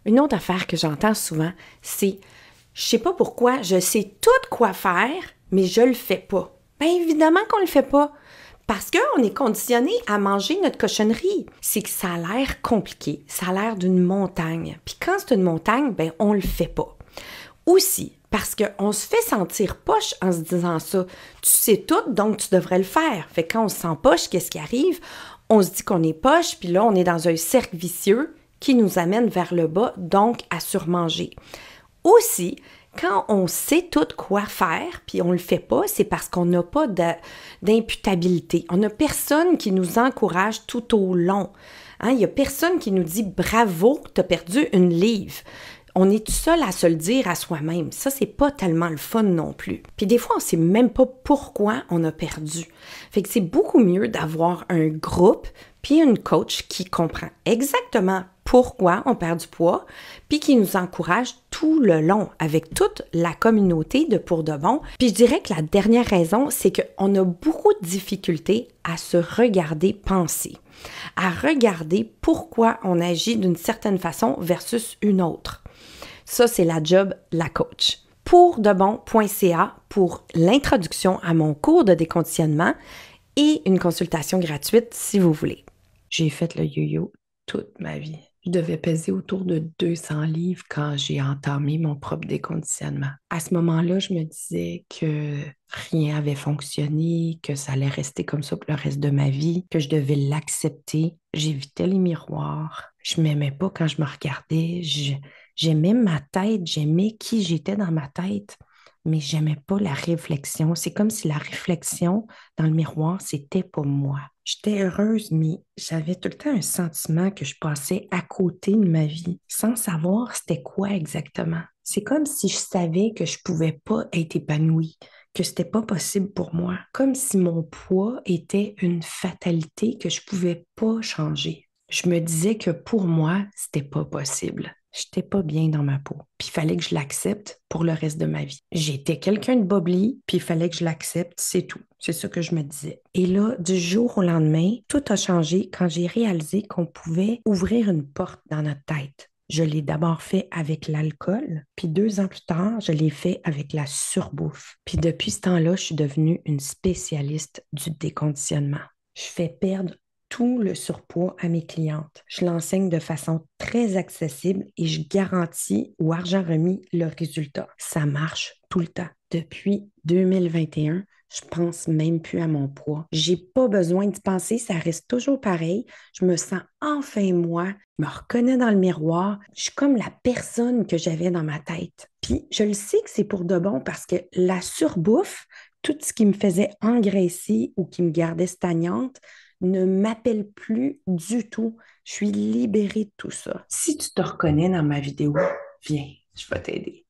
Une autre affaire que j'entends souvent, c'est je sais pas pourquoi, je sais tout quoi faire, mais je le fais pas. Bien évidemment qu'on le fait pas. Parce qu'on est conditionné à manger notre cochonnerie. C'est que ça a l'air compliqué, ça a l'air d'une montagne. Puis quand c'est une montagne, ben on le fait pas. Aussi, parce qu'on se fait sentir poche en se disant ça. Tu sais tout, donc tu devrais le faire. Fait que quand on se sent poche, qu'est-ce qui arrive? On se dit qu'on est poche, puis là, on est dans un cercle vicieux qui nous amène vers le bas, donc à surmanger. Aussi, quand on sait tout quoi faire, puis on le fait pas, c'est parce qu'on n'a pas d'imputabilité. On n'a personne qui nous encourage tout au long. Hein? Il n'y a personne qui nous dit bravo, tu as perdu une livre. On est tout seul à se le dire à soi-même. Ça, c'est pas tellement le fun non plus. Puis des fois, on sait même pas pourquoi on a perdu. Fait que c'est beaucoup mieux d'avoir un groupe puis une coach qui comprend exactement pourquoi on perd du poids, puis qui nous encourage tout le long avec toute la communauté de Pour de Bon. Puis je dirais que la dernière raison, c'est qu'on a beaucoup de difficultés à se regarder penser, à regarder pourquoi on agit d'une certaine façon versus une autre. Ça, c'est la job de la coach. Pourdebon.ca pour l'introduction à mon cours de déconditionnement et une consultation gratuite si vous voulez. J'ai fait le yo-yo toute ma vie. Je devais peser autour de 200 livres quand j'ai entamé mon propre déconditionnement. À ce moment-là, je me disais que rien avait fonctionné, que ça allait rester comme ça pour le reste de ma vie, que je devais l'accepter. J'évitais les miroirs. Je m'aimais pas quand je me regardais. J'aimais ma tête, j'aimais qui j'étais dans ma tête, mais j'aimais pas la réflexion. C'est comme si la réflexion dans le miroir, c'était pas moi. J'étais heureuse, mais j'avais tout le temps un sentiment que je passais à côté de ma vie, sans savoir c'était quoi exactement. C'est comme si je savais que je pouvais pas être épanouie, que c'était pas possible pour moi, comme si mon poids était une fatalité que je pouvais pas changer. Je me disais que pour moi, c'était pas possible. J'étais pas bien dans ma peau. Puis il fallait que je l'accepte pour le reste de ma vie. J'étais quelqu'un de bobli, puis il fallait que je l'accepte, c'est tout. C'est ça que je me disais. Et là, du jour au lendemain, tout a changé quand j'ai réalisé qu'on pouvait ouvrir une porte dans notre tête. Je l'ai d'abord fait avec l'alcool, puis 2 ans plus tard, je l'ai fait avec la surbouffe. Puis depuis ce temps-là, je suis devenue une spécialiste du déconditionnement. Je fais perdre tout le surpoids à mes clientes. Je l'enseigne de façon très accessible et je garantis au argent remis le résultat. Ça marche tout le temps. Depuis 2021, je pense même plus à mon poids. J'ai pas besoin d'y penser, ça reste toujours pareil. Je me sens enfin moi, je me reconnais dans le miroir. Je suis comme la personne que j'avais dans ma tête. Puis je le sais que c'est pour de bon parce que la surbouffe, tout ce qui me faisait engraisser ou qui me gardait stagnante, ne m'appelle plus du tout. Je suis libérée de tout ça. Si tu te reconnais dans ma vidéo, viens, je vais t'aider.